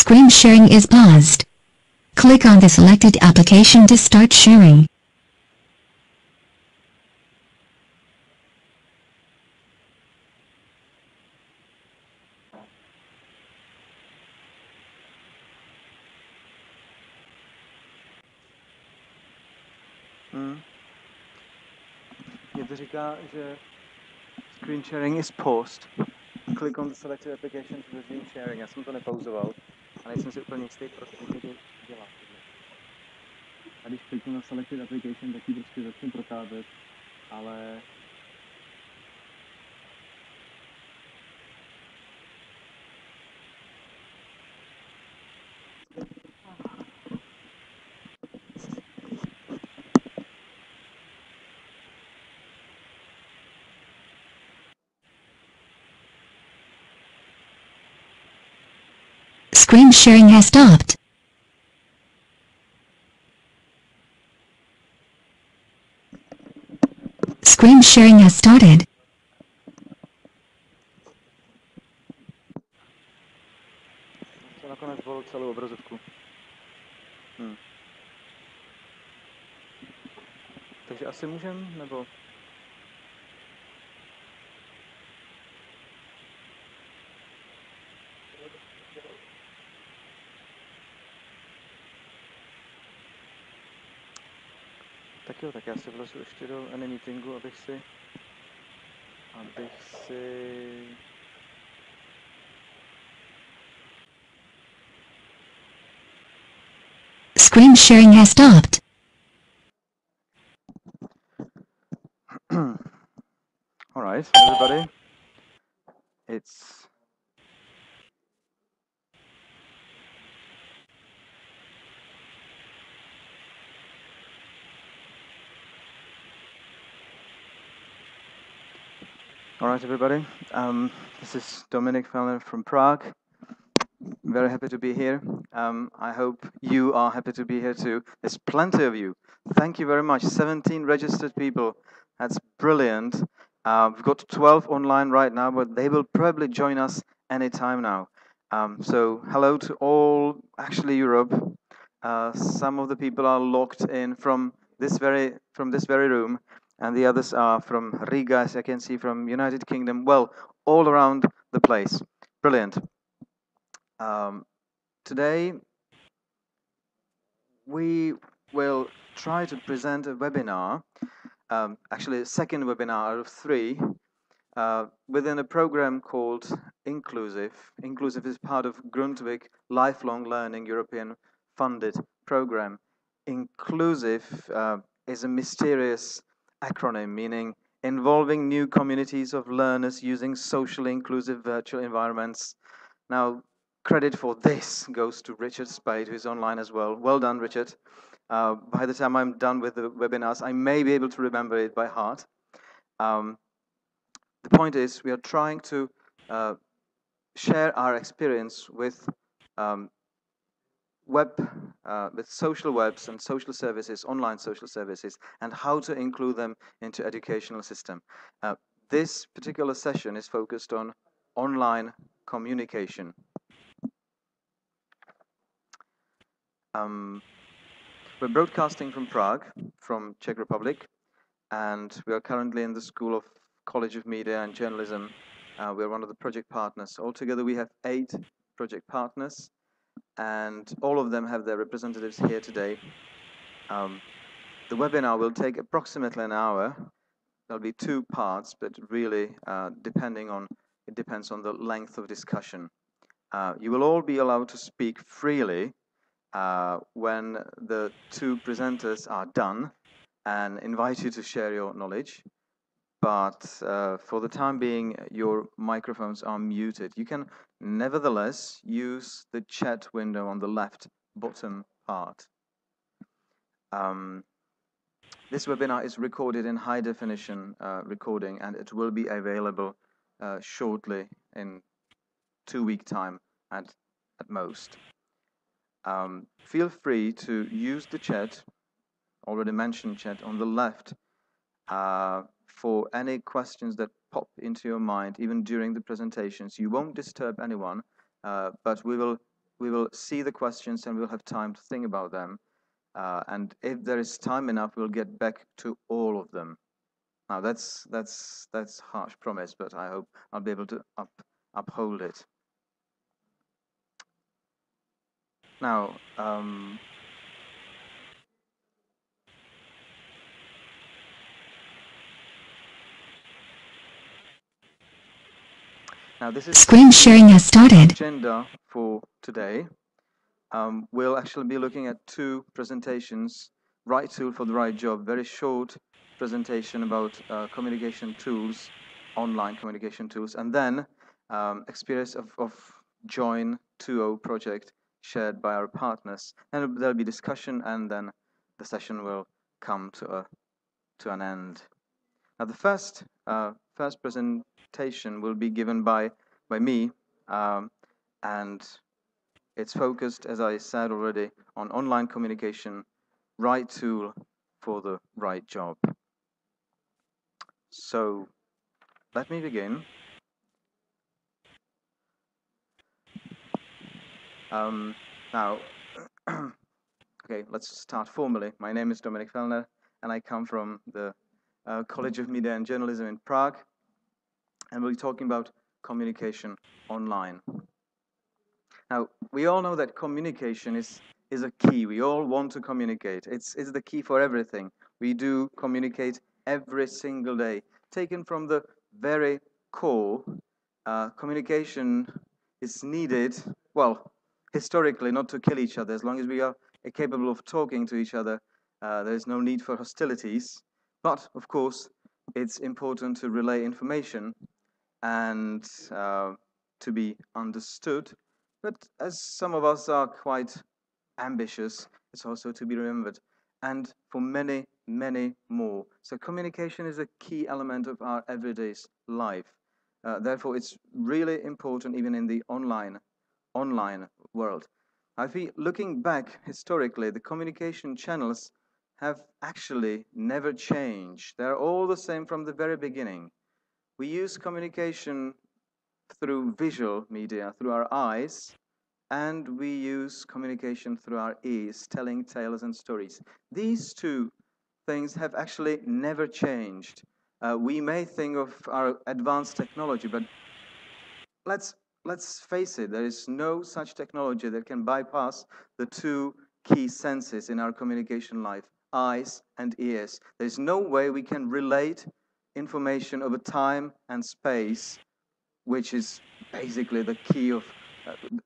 Screen sharing is paused. Click on the selected application to start sharing. Někdo říká, že screen sharing is paused. Click on the selected application to resume sharing. Já jsem to nepauzoval a nejsem si úplně jistý, proč to dělá. A když kliknu na selected application, tak ji prostě začne procházet, ale Screen sharing has stopped. Screen sharing has started. to nakonec volil celou obrazovku. Takže asi můžem, nebo... Tak jo, tak já si vlezu ještě do AnyMeetingu, abych si... Screen sharing has stopped. All right, everybody. It's... All right, everybody. This is Dominik Fellner from Prague. Very happy to be here. I hope you are happy to be here too. There's plenty of you. Thank you very much. 17 registered people. That's brilliant. We've got 12 online right now, but they will probably join us anytime now. So hello to all, actually Europe. Some of the people are locked in from this very room, and the others are from Riga, as I can see, from United Kingdom. Well, all around the place. Brilliant. Today, we will try to present a webinar, actually a second webinar out of 3, within a program called Inclusive. Inclusive is part of Grundtvig Lifelong Learning European funded program. Inclusive is a mysterious acronym meaning involving new communities of learners using socially inclusive virtual environments. Now, credit for this goes to Richard Spade, who's online as well. Well done, Richard. By the time I'm done with the webinars, I may be able to remember it by heart. The point is, we are trying to share our experience with with social webs and social services, online social services, and how to include them into educational system. This particular session is focused on online communication. We're broadcasting from Prague, from Czech Republic, and we are currently in the School of College of Media and Journalism. We're one of the project partners. Altogether, we have 8 project partners, and all of them have their representatives here today. The webinar will take approximately an hour. There'll be 2 parts, but really, it depends on the length of discussion. You will all be allowed to speak freely when the 2 presenters are done and invite you to share your knowledge. But for the time being, your microphones are muted. You can nevertheless use the chat window on the left bottom part. This webinar is recorded in high definition recording, and it will be available shortly in 2 weeks' time at most. Feel free to use the chat, already mentioned chat on the left, for any questions that pop into your mind, even during the presentations. You won't disturb anyone, but we will we will see the questions and we'll have time to think about them. And if there is time enough, we'll get back to all of them. Now that's harsh promise, but I hope I'll be able to uphold it. Now, this is Screen sharing has started. Agenda for today. We'll actually be looking at two presentations, Right Tool for the Right Job, very short presentation about communication tools, online communication tools, and then experience of Join 2.0 project shared by our partners. And there'll be discussion, and then the session will come to an end. Now, the first presentation will be given by me, and it's focused, as I said already, on online communication, right tool for the right job. So let me begin. Now, okay, let's start formally. My name is Dominik Fellner, and I come from the College of Media and Journalism in Prague, and we'll be talking about communication online. Now, we all know that communication is a key. We all want to communicate. It's the key for everything. We do communicate every single day. Taken from the very core, communication is needed, well, historically, not to kill each other. As long as we are capable of talking to each other, there's no need for hostilities. But, of course, it's important to relay information and to be understood. But as some of us are quite ambitious, it's also to be remembered. And for many, many more. So communication is a key element of our everyday life. Therefore, it's really important even in the online world. I feel looking back historically, the communication channels have actually never changed. They're all the same from the very beginning. We use communication through visual media, through our eyes, and we use communication through our ears, telling tales and stories. These two things have actually never changed. We may think of our advanced technology, but let's face it, there is no such technology that can bypass the two key senses in our communication life, eyes and ears. There's no way we can relate information over time and space, which is basically the key of,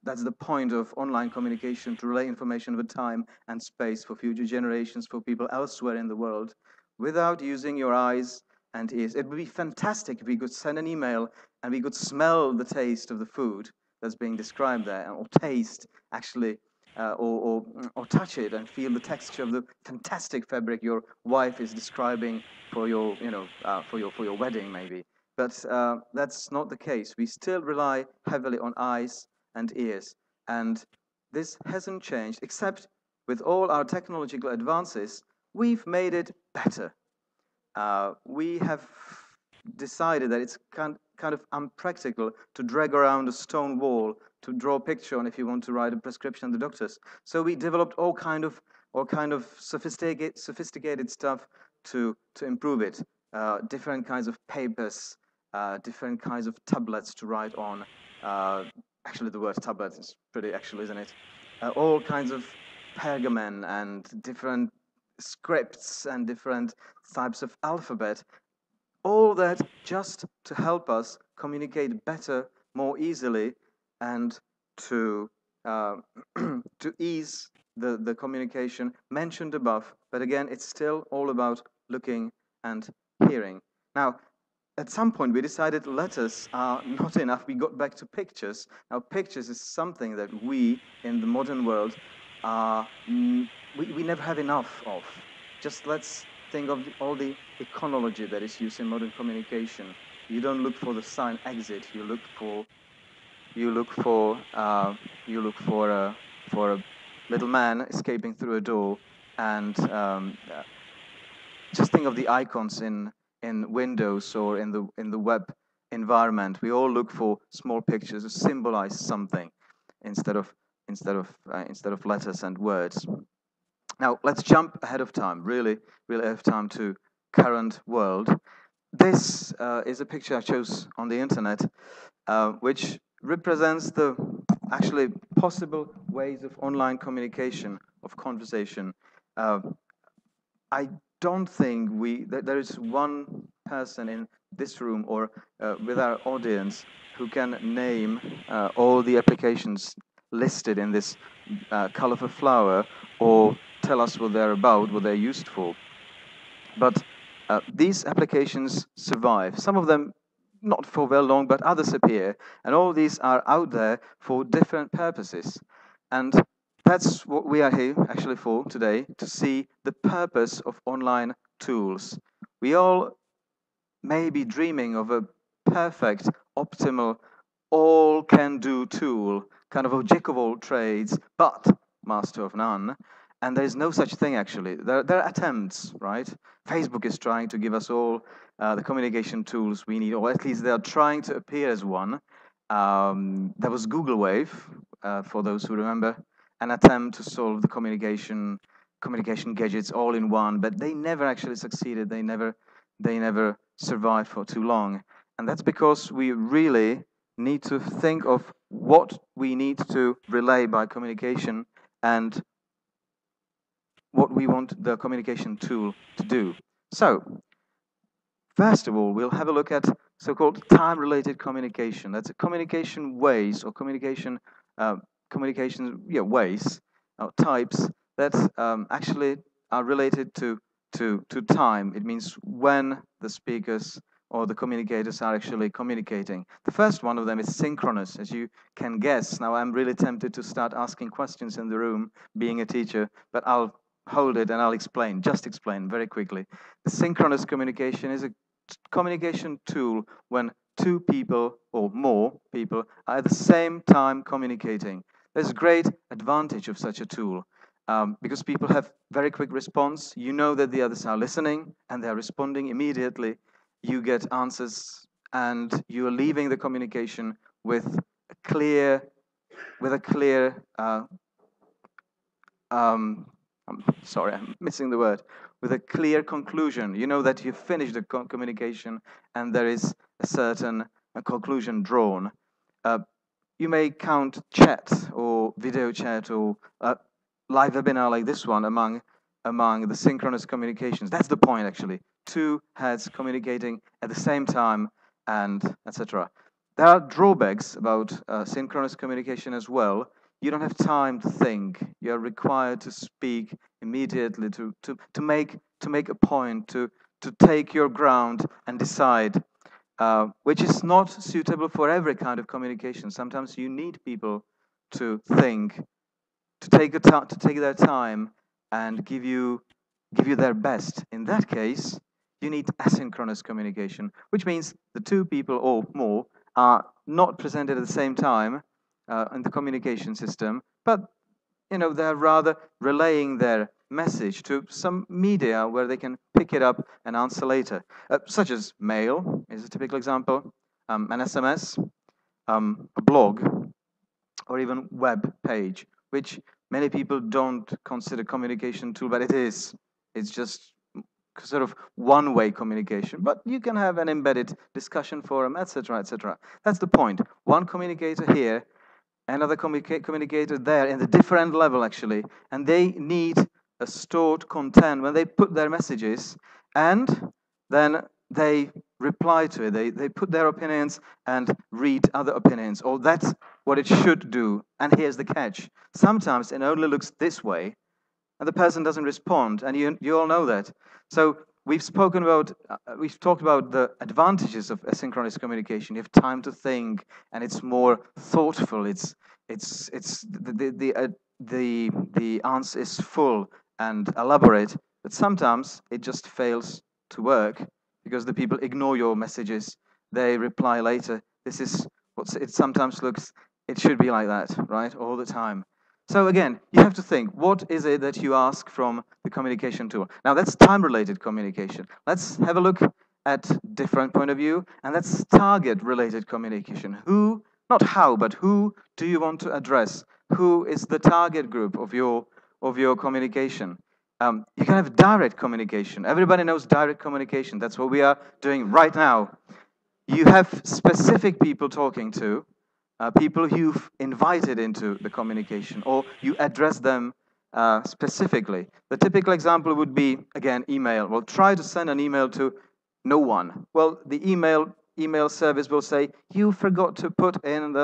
that's the point of online communication, to relay information over time and space for future generations, for people elsewhere in the world, without using your eyes and ears. It would be fantastic if we could send an email and we could smell the taste of the food that's being described there, or taste actually, or touch it and feel the texture of the fantastic fabric your wife is describing for your, for your wedding maybe. But that's not the case. We still rely heavily on eyes and ears. And this hasn't changed, except with all our technological advances, we've made it better. We have decided that it's kind of unpractical to drag around a stone wall to draw a picture on if you want to write a prescription to the doctors. So we developed all kind of sophisticated stuff to improve it. Different kinds of papers, different kinds of tablets to write on. Actually, the word tablet is pretty actual, isn't it? All kinds of pergamon and different scripts and different types of alphabet. All that just to help us communicate better, more easily, and to to ease the communication mentioned above. But again, it's still all about looking and hearing. Now, at some point, we decided letters are not enough. We got back to pictures. Now, pictures is something that we, in the modern world, we never have enough of. Just let's think of all the iconology that is used in modern communication. You don't look for the sign exit. You look for a little man escaping through a door, and just think of the icons in Windows or in the web environment. We all look for small pictures to symbolize something instead of instead of letters and words. Now let's jump ahead of time, really ahead of time to current world. This is a picture I chose on the internet, which represents the actually possible ways of online communication, of conversation. Uh, I don't think that there is one person in this room or with our audience who can name all the applications listed in this colorful flower or tell us what they're about, what they're used for. But these applications survive. Some of them not for very long, but others appear. And all these are out there for different purposes. And that's what we are here actually for today, to see the purpose of online tools. We all may be dreaming of a perfect, optimal, all-can-do tool, kind of a jack of all trades, but master of none. And there's no such thing, actually. There are attempts, right? Facebook is trying to give us all the communication tools we need, or at least they are trying to appear as one. There was Google Wave, for those who remember, an attempt to solve the communication gadgets all in one, but they never actually succeeded. They never survived for too long. And that's because we really need to think of what we need to relay by communication and what we want the communication tool to do. So, first of all, we'll have a look at so-called time-related communication. That's a communication ways or communication ways or types that actually are related to time. It means when the speakers or the communicators are actually communicating. The first one of them is synchronous, as you can guess. Now, I'm really tempted to start asking questions in the room, being a teacher, but I'll hold it and I'll explain, just explain very quickly. The synchronous communication is a communication tool when two people or more people are at the same time communicating. There's a great advantage of such a tool because people have very quick response. You know that the others are listening and they're responding immediately. You get answers and you are leaving the communication with a clear I'm sorry, I'm missing the word, with a clear conclusion. You know that you've finished the communication and there is a certain conclusion drawn. You may count chat or video chat or live webinar like this one among the synchronous communications. That's the point, actually. Two heads communicating at the same time and etc. There are drawbacks about synchronous communication as well. You don't have time to think. You're required to speak immediately, to make a point, to take your ground and decide, which is not suitable for every kind of communication. Sometimes you need people to think, to take their time and give you their best. In that case, you need asynchronous communication, which means the two people or more are not presented at the same time in the communication system, but they're rather relaying their message to some media where they can pick it up and answer later, such as mail is a typical example, an SMS, a blog, or even web page, which many people don't consider communication tool, but it is. It's just sort of one-way communication, but you can have an embedded discussion forum, etc., etc. That's the point. One communicator here, another communicator there in the different level, actually, and they need a stored content when they put their messages, and then they reply to it. They put their opinions and read other opinions, or that's what it should do. And here's the catch. Sometimes it only looks this way, and the person doesn't respond, and you all know that. So we've talked about the advantages of asynchronous communication. You have time to think, and it's more thoughtful. The answer is full and elaborate, but sometimes it just fails to work because the people ignore your messages. They reply later. This is what it sometimes looks. It should be like that, right? All the time. So again, you have to think, what is it that you ask from the communication tool? Now that's time-related communication. Let's have a look at different point of view, and that's target-related communication. Who not how, but who do you want to address? Who is the target group of your communication? You can have direct communication. Everybody knows direct communication. That's what we are doing right now. You have specific people talking to, people you've invited into the communication, or you address them specifically. The typical example would be, again, email. Well, try to send an email to no one. Well, the email service will say you forgot to put in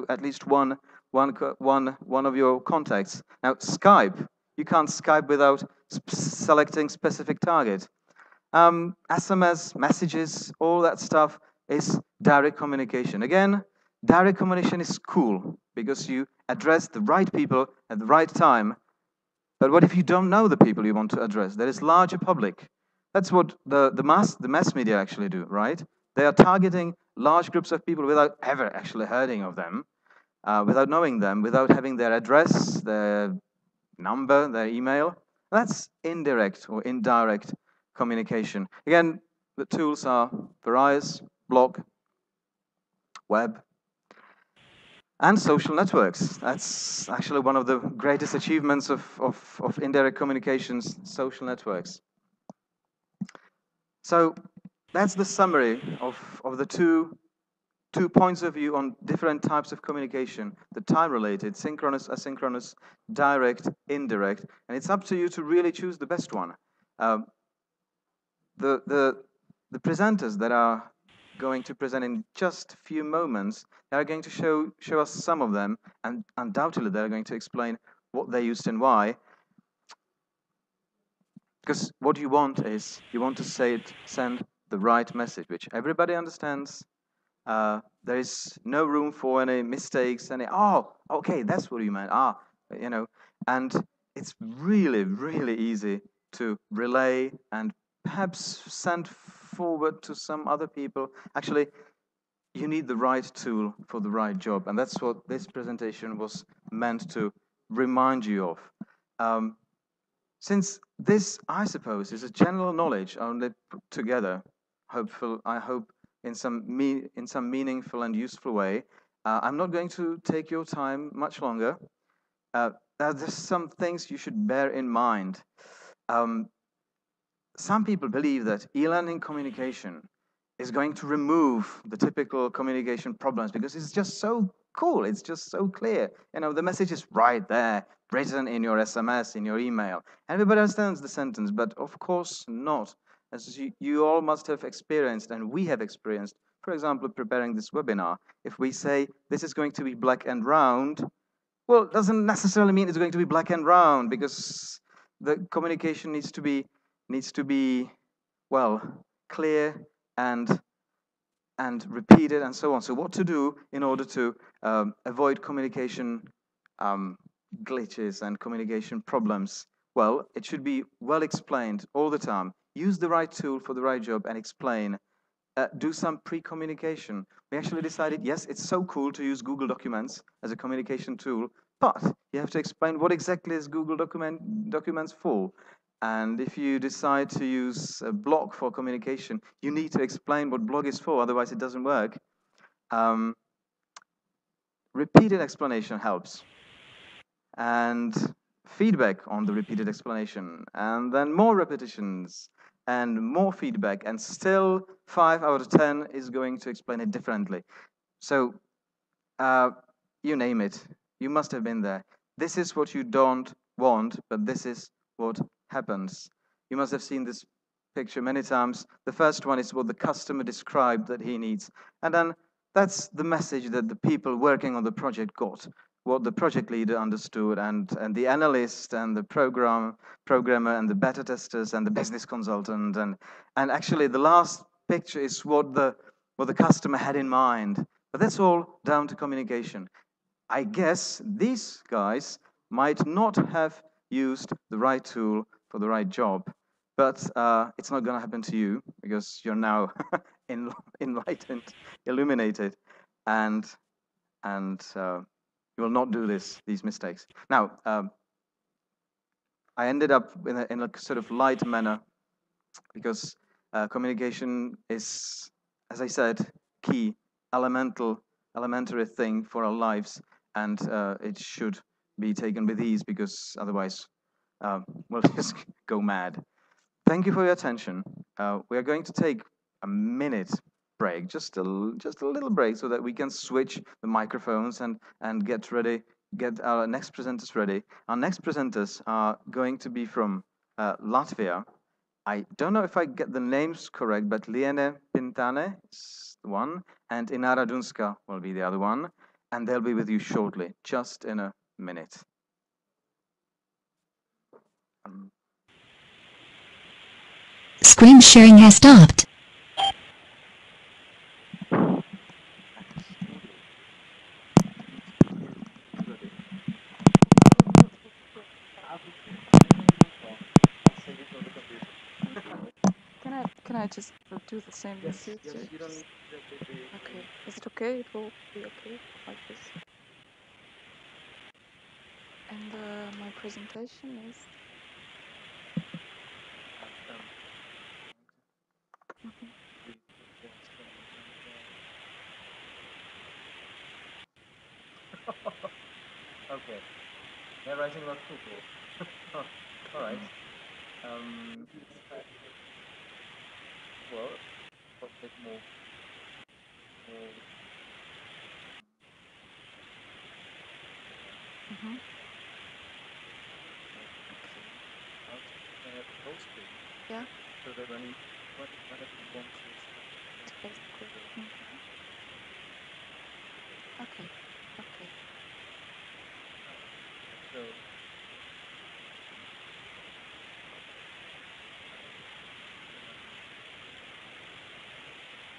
at least one of your contacts. Now, Skype, you can't Skype without selecting specific target. SMS, messages, all that stuff is direct communication. Again, direct communication is cool because you address the right people at the right time. But what if you don't know the people you want to address? There is larger public. That's what the mass media actually do, right? They are targeting large groups of people without ever actually hearing of them, without knowing them, without having their address, their number, their email. That's indirect or indirect communication. Again, the tools are Verizon, blog, web, and social networks. That's actually one of the greatest achievements of indirect communications, social networks. So that's the summary of the two points of view on different types of communication, the time-related, synchronous, asynchronous, direct, indirect, and it's up to you to really choose the best one. The presenters that are going to present in just a few moments, they are going to show us some of them, and undoubtedly they're going to explain what they used and why. Because what you want is, you want to send the right message, which everybody understands. There is no room for any mistakes, oh, okay, that's what you meant, and it's really, really easy to relay and perhaps send forward to some other people. Actually, you need the right tool for the right job, and that's what this presentation was meant to remind you of. Since this, I suppose, is a general knowledge only put together, I hope in some meaningful and useful way, I'm not going to take your time much longer. There's some things you should bear in mind. Some people believe that e-learning communication is going to remove the typical communication problems because it's just so cool, it's just so clear. The message is right there, written in your SMS, in your email. Everybody understands the sentence, but of course not. As you all must have experienced, and we have experienced, for example, preparing this webinar. If we say this is going to be black and round, well, it doesn't necessarily mean it's going to be black and round, because the communication needs to be well, clear and repeated and so on. So what to do in order to avoid communication glitches and communication problems? Well, it should be well explained all the time. Use the right tool for the right job and explain. Do some pre-communication. We actually decided, yes, it's so cool to use Google Documents as a communication tool, but you have to explain what exactly is Google Documents for. And if you decide to use a blog for communication, you need to explain what blog is for, otherwise it doesn't work. Repeated explanation helps. And feedback on the repeated explanation, and then more repetitions, and more feedback, and still 5 out of 10 is going to explain it differently. So you name it, you must have been there. This is what you don't want, but this is what happens. You must have seen this picture many times. The first one is what the customer described that he needs, and then that's the message that the people working on the project got, what the project leader understood, and the analyst, and the programmer, and the beta testers, and the business consultant, and actually the last picture is what the customer had in mind. But that's all down to communication. I guess these guys might not have used the right tool for the right job, but it's not going to happen to you, because you're now enlightened, illuminated, and you will not do these mistakes. Now, I ended up in a sort of light manner, because communication is, as I said, key, elemental elementary thing for our lives, and it should be taken with ease because otherwise we'll just go mad. Thank you for your attention. We are going to take a minute break, just a little break, so that we can switch the microphones and get ready, get our next presenters ready. Our next presenters are going to be from Latvia. I don't know if I get the names correct, but Liene Pintane is the one, and Inara Dunska will be the other one, and they'll be with you shortly, just in a minute. Screen sharing has stopped. Can I just do the same as you two? You don't Just- need the okay. Is it okay? It will be okay like this. And my presentation is. Mhm. Okay. They're writing about football. All right. Um, well, a bit more. Mhm. Full screen. Yeah. So that whenever you want to. It's basically. Mhm. Okay. Okay. So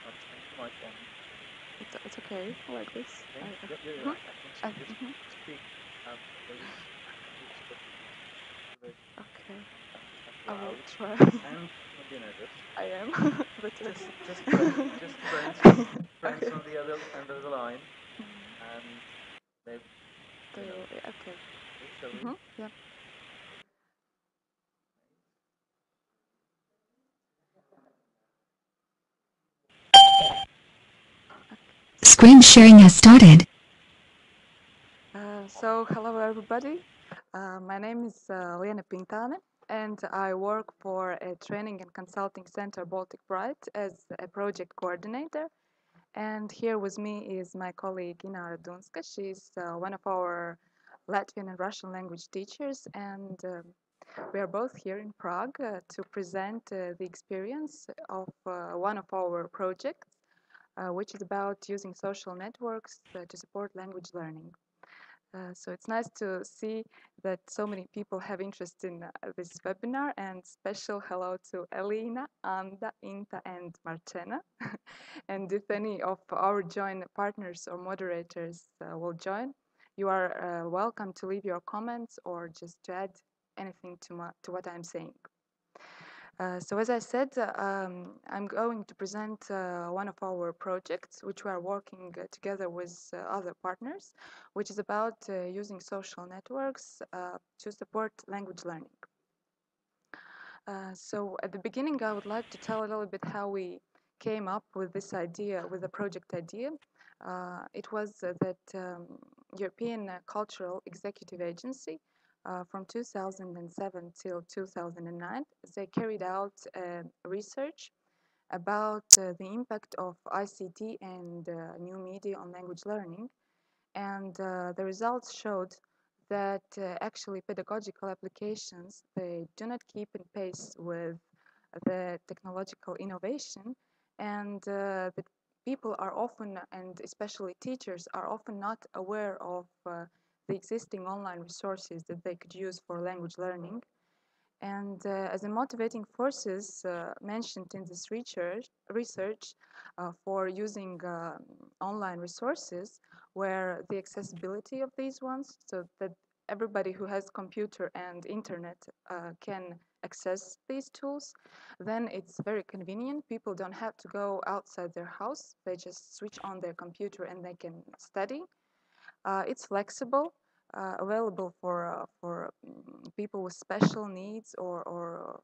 I'll change the mic on. It's okay like this. Okay. Yeah. Mhm. I think so. Just Mhm. speak. Maybe Okay. I will loud try. and don't be nervous. I am, but Just okay. friends Okay. on the other end of the line, Mm, and maybe they you know. will. Okay. Shall we? Mhm. Yeah. Screen sharing has started. So, hello everybody. My name is Lena Pintane, and I work for a training and consulting center, Baltic Bright, as a project coordinator. And here with me is my colleague Inara Dunska. She's one of our Latvian and Russian language teachers, and we are both here in Prague to present the experience of one of our projects, which is about using social networks to support language learning. So it's nice to see that so many people have interest in this webinar, and special hello to Elena, Anda, Inta, and Marcena. And if any of our joint partners or moderators will join, you are welcome to leave your comments or just to add anything to what I'm saying. So as I said, I'm going to present one of our projects, which we are working together with other partners, which is about using social networks to support language learning. So at the beginning, I would like to tell a little bit how we came up with this idea, with the project idea. It was that European Cultural Executive Agency from 2007 till 2009, they carried out research about the impact of ICT and new media on language learning. And the results showed that actually pedagogical applications, they do not keep in pace with the technological innovation, and that people are often, and especially teachers, are often not aware of the existing online resources that they could use for language learning. And as a motivating forces mentioned in this research for using online resources were the accessibility of these ones, so that everybody who has computer and internet can access these tools. Then it's very convenient. People don't have to go outside their house. They just switch on their computer and they can study. It's flexible, available for people with special needs or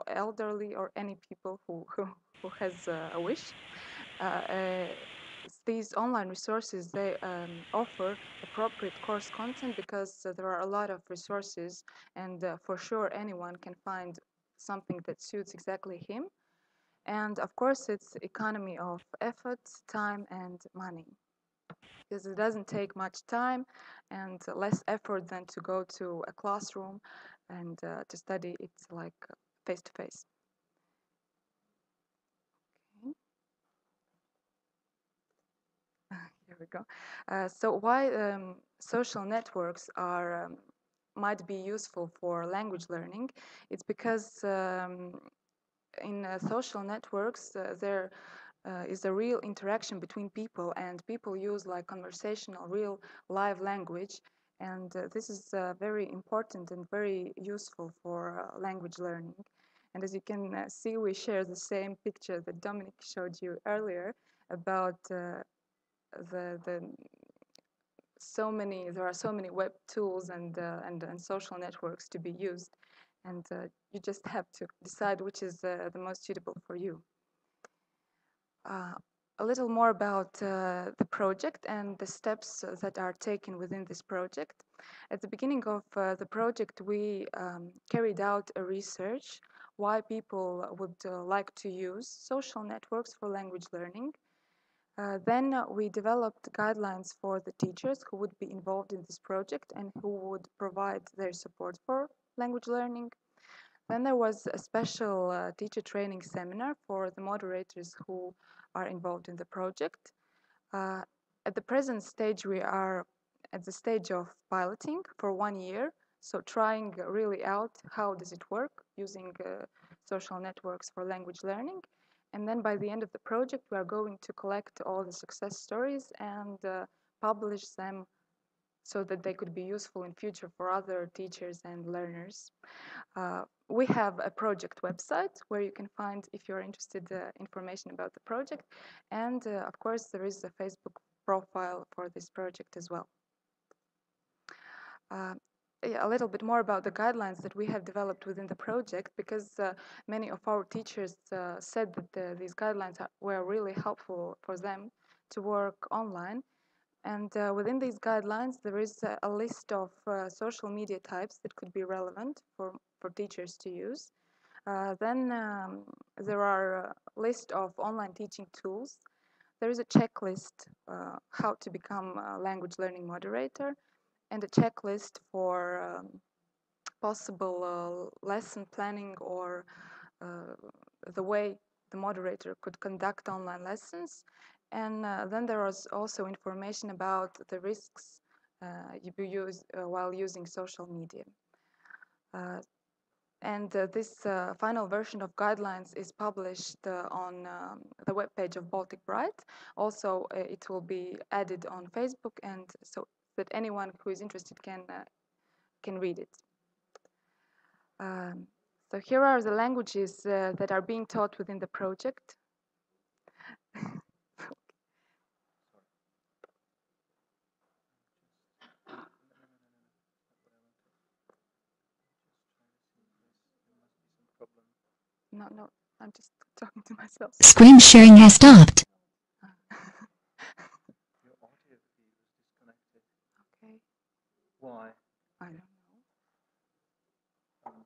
elderly or any people who has a wish. Uh, uh, these online resources, they offer appropriate course content because there are a lot of resources, and for sure anyone can find something that suits exactly him. And of course, it's economy of effort, time, and money, because it doesn't take much time and less effort than to go to a classroom and to study. It's like face to face. Here we go. So why social networks are might be useful for language learning? It's because in social networks there is a real interaction between people, and people use like conversational, real live language, and this is very important and very useful for language learning. And as you can see, we share the same picture that Dominic showed you earlier about the there are so many web tools and social networks to be used, and you just have to decide which is the most suitable for you. A little more about the project and the steps that are taken within this project. At the beginning of the project, we carried out a research why people would like to use social networks for language learning. Then we developed guidelines for the teachers who would be involved in this project and who would provide their support for language learning. Then there was a special teacher training seminar for the moderators who are involved in the project. At the present stage, we are at the stage of piloting for 1 year, so trying really out how does it work using social networks for language learning. And then by the end of the project, we are going to collect all the success stories and publish them so that they could be useful in future for other teachers and learners. We have a project website where you can find, if you're interested, information about the project. And of course, there is a Facebook profile for this project as well. Yeah, a little bit more about the guidelines that we have developed within the project, because many of our teachers said that these guidelines were really helpful for them to work online. And within these guidelines, there is a list of social media types that could be relevant for teachers to use. Then there are a list of online teaching tools. There is a checklist how to become a language learning moderator, and a checklist for possible lesson planning or the way the moderator could conduct online lessons. And then there was also information about the risks you use while using social media. And this final version of guidelines is published on the webpage of Baltic Bright. Also, it will be added on Facebook, and so that anyone who is interested can read it. So here are the languages that are being taught within the project. No, I'm just talking to myself. Screen sharing has stopped. Your audio feed was disconnected. Okay. Why? I don't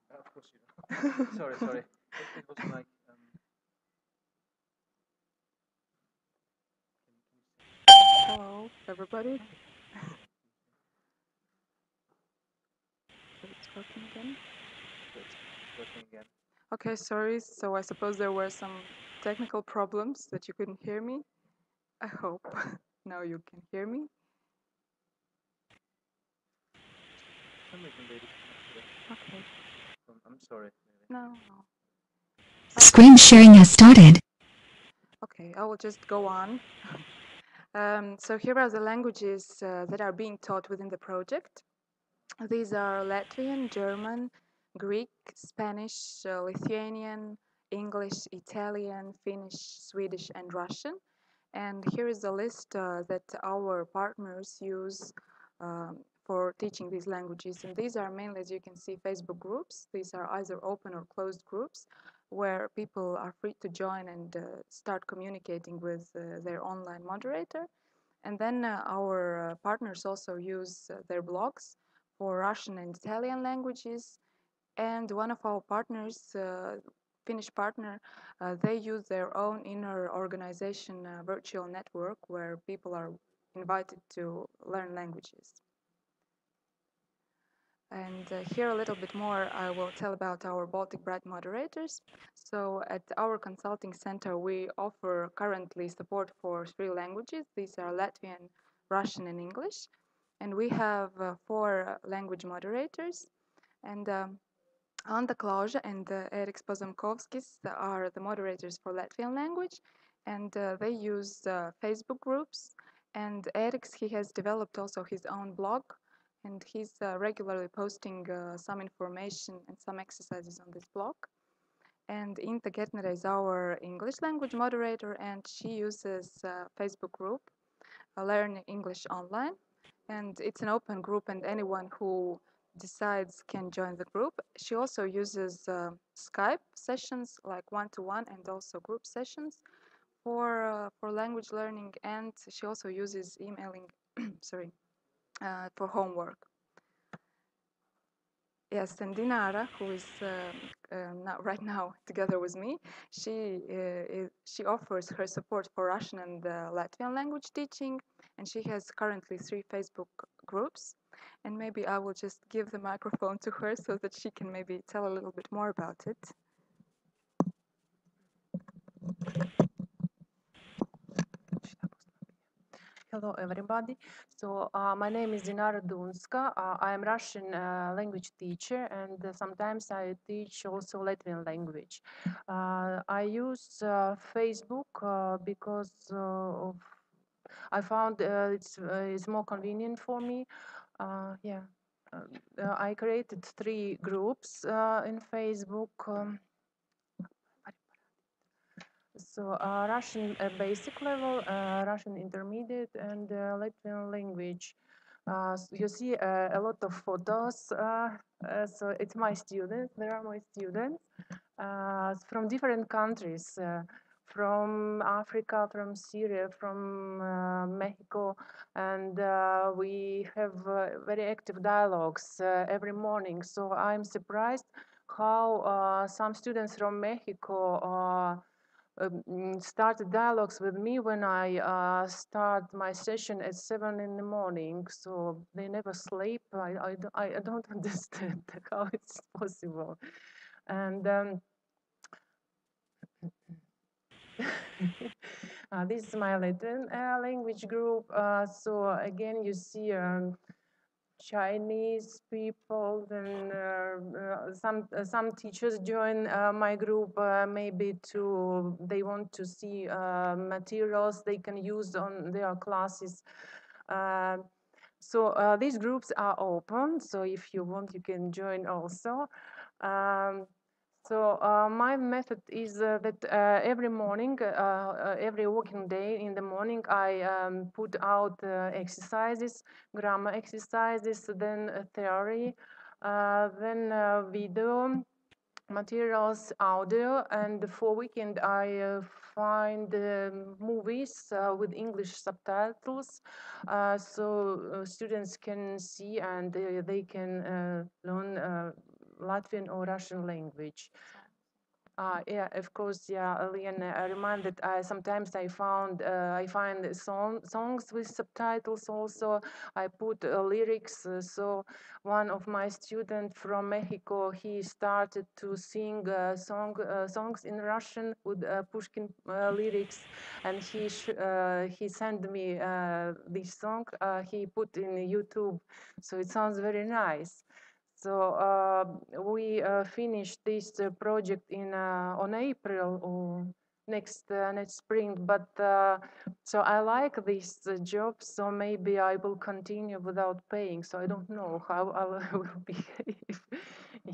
Of course you don't. Sorry. It was like. Hello, everybody. So it's working again. It's working again. Okay, sorry. So I suppose there were some technical problems that you couldn't hear me. I hope now you can hear me. For some reason they disconnected it. Okay. I'm sorry. No. Screen sharing has started. Okay, I will just go on. So here are the languages that are being taught within the project. These are Latvian, German, Greek, Spanish, Lithuanian, English, Italian, Finnish, Swedish, and Russian. And here is the list that our partners use for teaching these languages. And these are mainly, as you can see, Facebook groups. These are either open or closed groups. where people are free to join and start communicating with their online moderator. And then our partners also use their blogs for Russian and Italian languages. And one of our partners, Finnish partner, they use their own inner organization virtual network where people are invited to learn languages. And here a little bit more, I will tell about our Baltic Bright moderators. So at our consulting center, we offer currently support for 3 languages. These are Latvian, Russian, and English. And we have 4 language moderators. And Anta Klauža and Eriks Pozamkovskis are the moderators for Latvian language. And they use Facebook groups. And Eriks, he has developed also his own blog, and he's regularly posting some information and some exercises on this blog. And Inta Gertner is our English language moderator, and she uses Facebook group, Learn English Online. And it's an open group, and anyone who decides can join the group. She also uses Skype sessions, like one-to-one, and also group sessions for language learning. And she also uses emailing, sorry, for homework. Yes, and Dinara, who is right now together with me, she offers her support for Russian and Latvian language teaching, and she has currently 3 Facebook groups. And maybe I will just give the microphone to her so that she can maybe tell a little bit more about it. Hello, everybody. So my name is Dinara Dunska. I am Russian language teacher, and sometimes I teach also Latvian language. I use Facebook because I found it's more convenient for me. Yeah, I created 3 groups in Facebook. So Russian basic level, Russian intermediate, and Latvian language. So you see a lot of photos. So it's my students. There are my students from different countries, from Africa, from Syria, from Mexico, and we have very active dialogues every morning. So I'm surprised how some students from Mexico started dialogues with me when I start my session at 7 in the morning. So they never sleep. I don't understand how it's possible. And this is my Latin language group. So again, you see Chinese people, then some teachers join my group maybe they want to see materials they can use on their classes. So these groups are open, so if you want you can join also. So my method is that every morning, every working day in the morning, I put out exercises, grammar exercises, then theory, then video materials, audio, and for weekend I find movies with English subtitles, so students can see and they can learn Latvian or Russian language. Yeah, of course. Yeah, Liana, I reminded. Sometimes I find songs with subtitles. Also, I put lyrics. So one of my students from Mexico, he started to sing songs in Russian with Pushkin lyrics, and he sent me this song. He put in YouTube, so it sounds very nice. So we finished this project on April or next spring. But so I like this job, so maybe I will continue without paying. So I don't know how I will behave.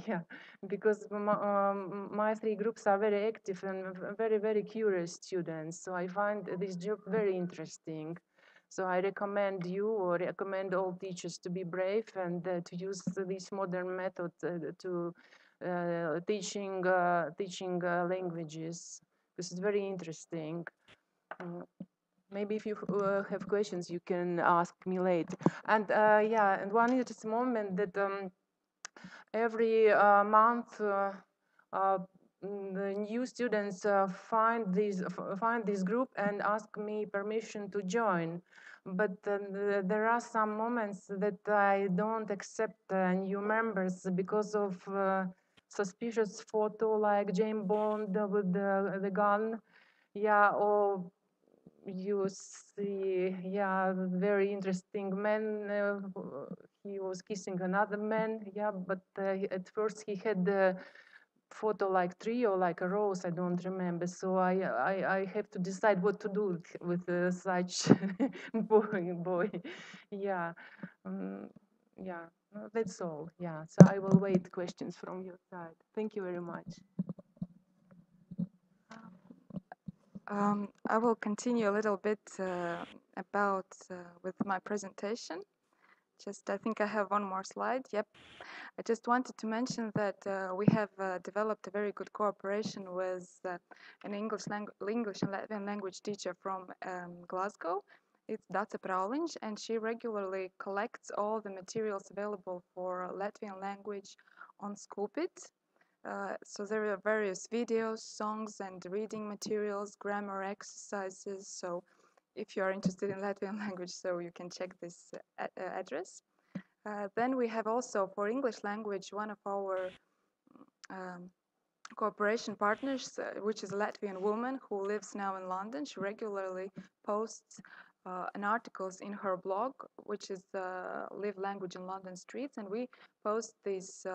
Yeah, because my 3 groups are very active and very curious students. So I find this job very interesting. So I recommend you or recommend all teachers to be brave and to use this modern method to teaching languages. This is very interesting. Maybe if you have questions, you can ask me later. And yeah, and one interesting moment that every month the new students find this group and ask me permission to join. But there are some moments that I don't accept new members because of suspicious photo like James Bond with the gun. Yeah, or you see, yeah, very interesting man. He was kissing another man. Yeah, but at first he had the photo like tree or like a rose. I don't remember. So I have to decide what to do with such boy. Yeah, yeah. That's all. Yeah. So I will wait questions from your side. Thank you very much. I will continue a little bit about with my presentation. Just, I think I have one more slide. Yep. I just wanted to mention that we have developed a very good cooperation with an English and Latvian language teacher from Glasgow. It's Dace Prauliņš, and she regularly collects all the materials available for Latvian language on Scoopit. So there are various videos, songs, and reading materials, grammar exercises. So if you are interested in Latvian language, so you can check this address. Then we have also for English language one of our cooperation partners, which is a Latvian woman who lives now in London. She regularly posts an articles in her blog, which is Live Language in London Streets, and we post these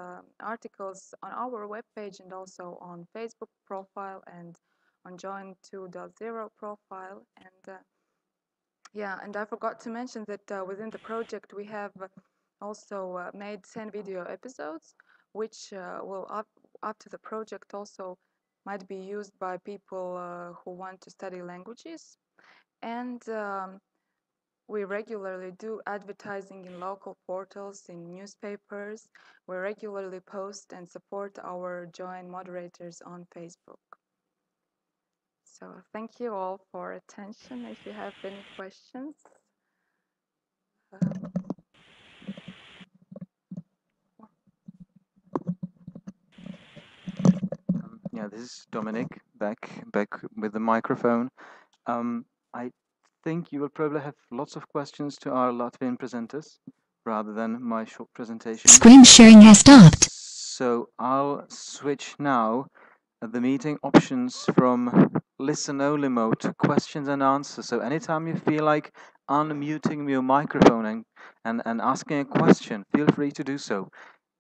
articles on our webpage and also on Facebook profile and on Join 2.0 profile. And yeah, and I forgot to mention that within the project we have also made 10 video episodes, which will after the project also might be used by people who want to study languages. And we regularly do advertising in local portals, in newspapers. We regularly post and support our Join moderators on Facebook. So thank you all for attention. If you have any questions. Yeah, this is Dominic back with the microphone. I think you will probably have lots of questions to our Latvian presenters rather than my short presentation. Screen sharing has stopped. So I'll switch now the meeting options from listen only mode to questions and answers. So anytime you feel like unmuting your microphone and asking a question, feel free to do so.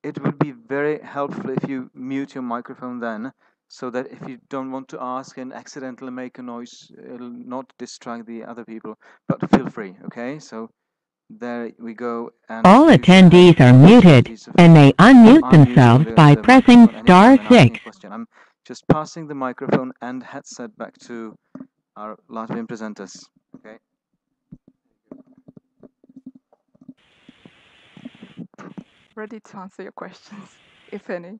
It would be very helpful if you mute your microphone then, so that if you don't want to ask and accidentally make a noise, it'll not distract the other people, but feel free, okay? So there we go. And all attendees are muted and may unmute themselves by pressing *6. I'm just passing the microphone and headset back to our Latvian presenters, okay? Ready to answer your questions, if any.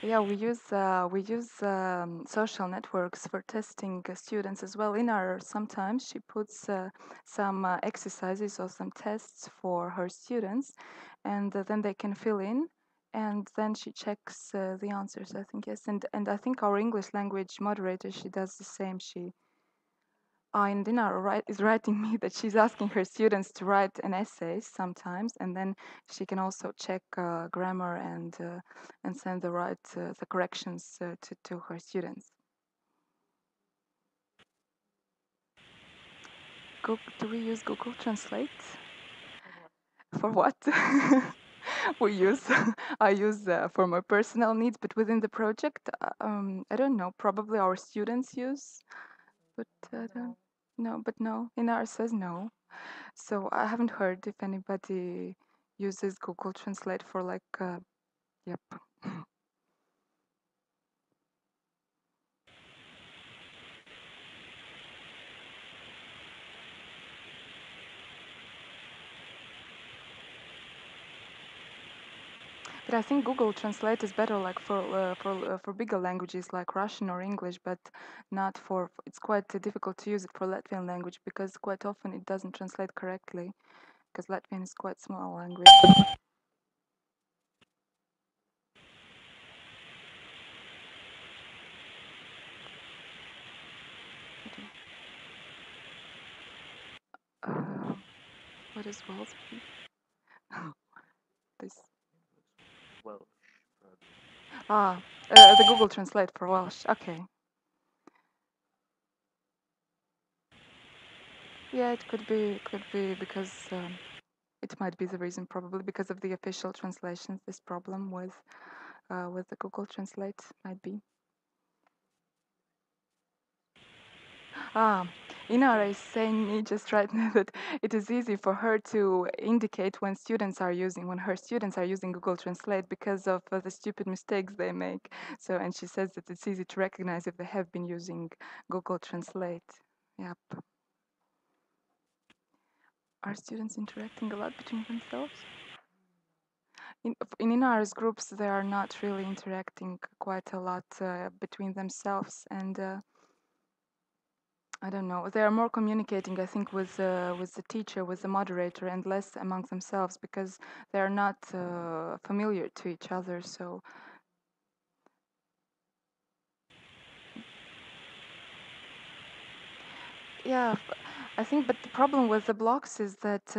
Yeah, we use social networks for testing students as well. In our sometimes she puts some exercises or some tests for her students, and then they can fill in, and then she checks the answers. I think yes, and I think our English language moderator, she does the same. And Dina is writing me that she's asking her students to write an essay sometimes, and then she can also check grammar and send the corrections to her students. Do we use Google Translate? For what? I use for my personal needs, but within the project, I don't know. Probably our students use, but no. In ours says no. So I haven't heard if anybody uses Google Translate for yep. But I think Google Translate is better, like for bigger languages like Russian or English, but not for. It's quite difficult to use it for Latvian language because quite often it doesn't translate correctly because Latvian is quite small language. Uh, what is Welsh? This. The Google Translate for Welsh. Okay. Yeah, it could be because it might be the reason, probably because of the official translations. This problem with the Google Translate might be. Inara is saying me just right now that it is easy for her to indicate when her students are using Google Translate because of the stupid mistakes they make. So, and she says that it's easy to recognize if they have been using Google Translate. Yep. Are students interacting a lot between themselves? In Inara's groups, they are not really interacting quite a lot between themselves, and I don't know. They are more communicating, I think, with the teacher, with the moderator, and less among themselves because they are not familiar to each other. So, yeah, I think. But the problem with the blogs is that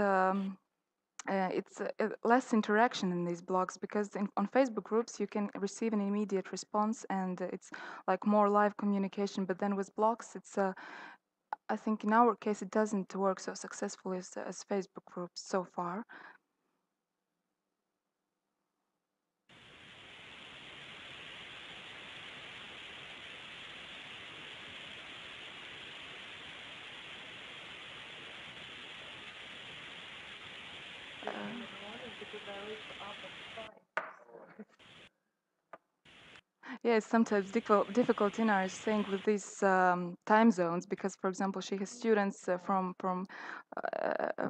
it's less interaction in these blogs because on Facebook groups you can receive an immediate response and it's like more live communication. But then with blogs, it's I think in our case it doesn't work so successfully as Facebook groups so far. Yeah, it's sometimes difficult in our saying with these time zones because, for example, she has students from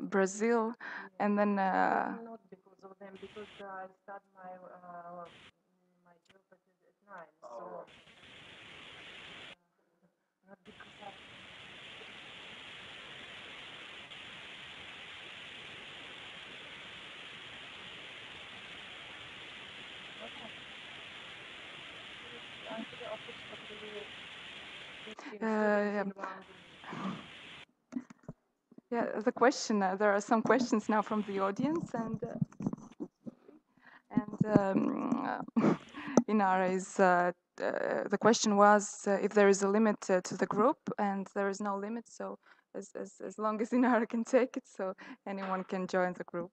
Brazil, and then. Not because of them, because I start my job at 9, so not because I. Yeah. Yeah, the question. There are some questions now from the audience, and Inara is. The question was if there is a limit to the group, and there is no limit. So as long as Inara can take it, so anyone can join the group.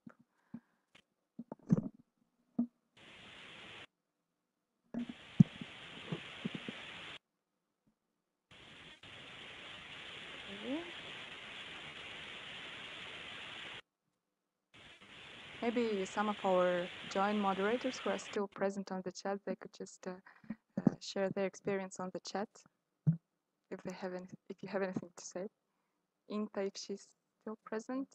Maybe some of our joint moderators who are still present on the chat, they could just share their experience on the chat if you have anything to say. Inta, if she's still present.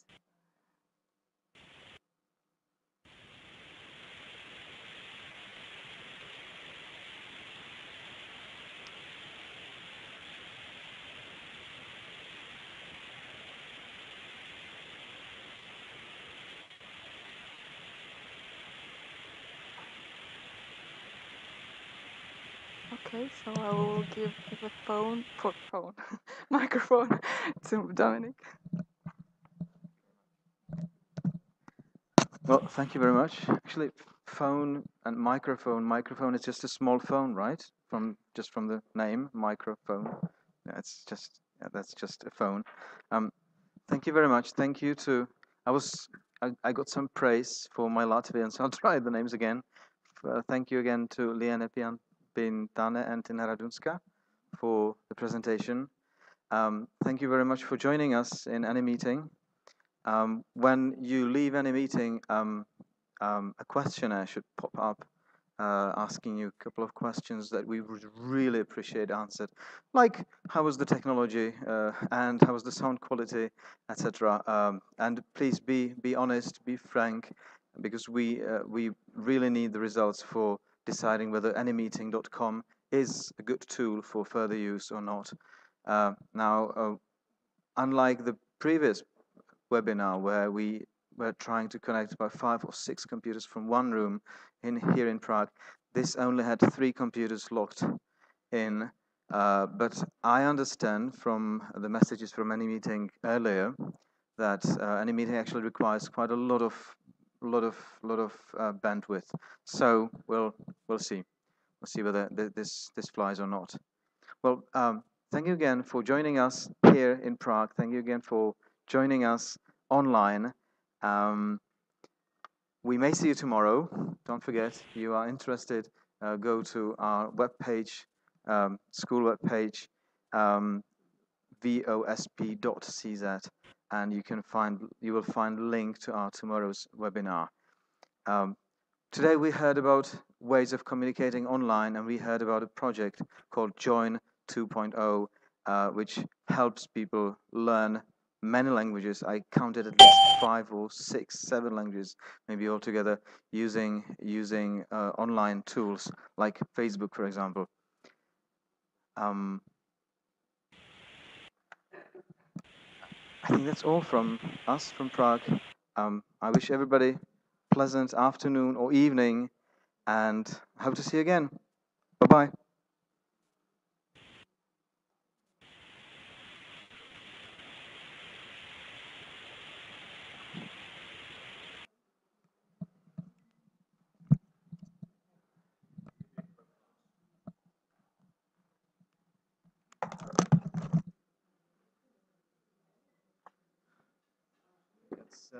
Okay, so I will give the phone microphone to Dominic. Well, thank you very much. Actually, phone and microphone. Microphone is just a small phone, right? From the name, microphone. That's just a phone. Thank you very much. Thank you to. I got some praise for my Latvian, so I'll try the names again. Thank you again to Liana Bintane and Tina Radunska for the presentation. Thank you very much for joining us in any meeting. When you leave any meeting, a questionnaire should pop up asking you a couple of questions that we would really appreciate answered, like how was the technology and how was the sound quality, etc. And please be honest, be frank. because we really need the results for deciding whether anymeeting.com is a good tool for further use or not. Now, unlike the previous webinar where we were trying to connect about 5 or 6 computers from one room here in Prague, this only had 3 computers locked in. But I understand from the messages from AnyMeeting earlier that AnyMeeting actually requires quite a lot of bandwidth. So we'll see. We'll see whether this flies or not. Well, thank you again for joining us here in Prague. Thank you again for joining us online. We may see you tomorrow. Don't forget, if you are interested, go to our webpage, school webpage, vosp.cz, and you will find a link to our tomorrow's webinar. Today we heard about ways of communicating online, and we heard about a project called Join 2.0, which helps people learn many languages. I counted at least 5 or 6, 7 languages, maybe altogether, using online tools like Facebook, for example. I think that's all from us from Prague. I wish everybody pleasant afternoon or evening, and hope to see you again. Bye-bye. It's,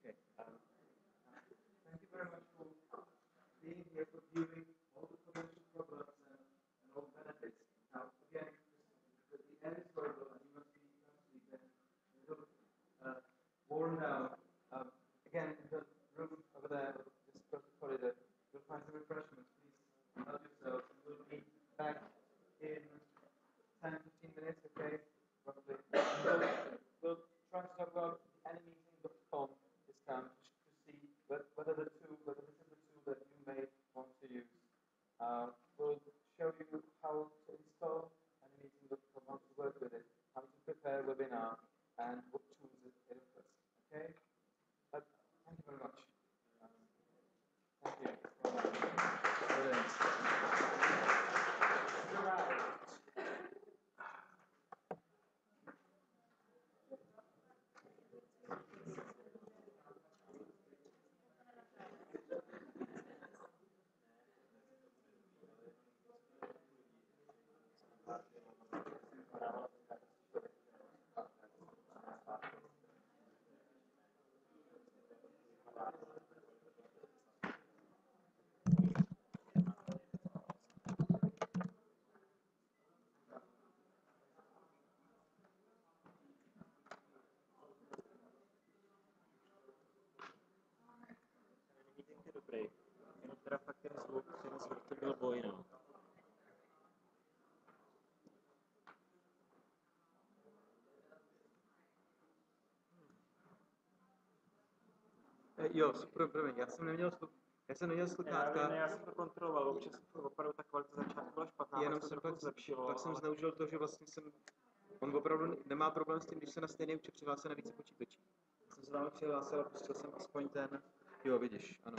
okay. Thank you very much for being here, for viewing all the potential problems and all benefits. Now, again, because the end is horrible and you must be then a little worn down. Again, in the room over there, this corridor, you'll find some refreshments. Please help yourselves, and we'll be back in 10, 15 minutes, okay? Roughly. We'll try to talk about anymeeting.com this time to see whether this is the tool that you may want to use. We'll show you how to install anymeeting.com, how to work with it, how to prepare a webinar, and what tools it offers. Okay? But thank you very much. Thank you. Brilliant. Dobrý. Jenom teda fakt ten zvuk to byl boj, no. Jo, promiň, já jsem neměl sluchátka. Já jsem to kontroloval, občas opravdu ta kvalita začátku byla špatná, jenom jsem pak zlepšilo. Tak jsem zneužil to, že vlastně on opravdu nemá problém s tím, když se na stejný účet přihlásí na více počítačů. Jsem se tam přihlásil a pustil jsem aspoň ten, jo, vidíš, ano.